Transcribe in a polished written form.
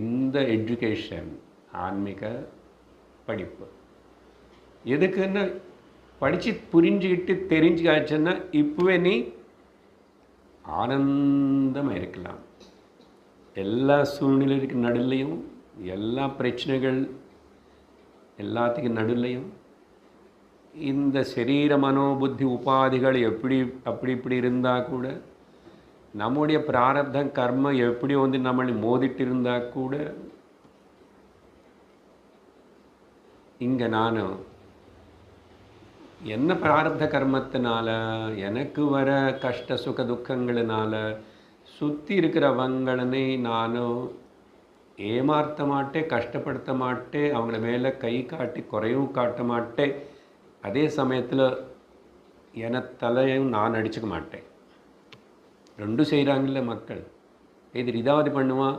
இந்த எஜுகேஷன் ஆன்மீக படிப்பு எதுக்குன்னு படித்து புரிஞ்சுக்கிட்டு தெரிஞ்சுக்காச்சுன்னா இப்போவே நீ ஆனந்தமாக இருக்கலாம். எல்லா சூழ்நிலைக்கு நடுலையும், எல்லா பிரச்சனைகள் எல்லாத்துக்கும் நடுலையும் இந்த சரீர மனோபுத்தி உபாதிகள் எப்படி அப்படி இப்படி இருந்தால் கூட, நம்முடைய பிராரப்தம் கர்மம் எப்படி வந்து நம்மளை மோதிட்டு இருந்தால் கூட, இங்கே நான் என்ன பிராரப்த கர்மத்தினால எனக்கு வர கஷ்ட சுக துக்கங்களினால சுற்றி இருக்கிறவங்களனை நானும் ஏமாற்ற மாட்டேன், கஷ்டப்படுத்த மாட்டேன், அவங்கள மேலே கை காட்டி குறையும் காட்ட மாட்டேன். அதே சமயத்தில் என தலையும் நான் அடிச்சுக்க மாட்டேன். ரெண்டும் செய்கிறாங்கல்ல மக்கள். இது இதாவது பண்ணுவான்,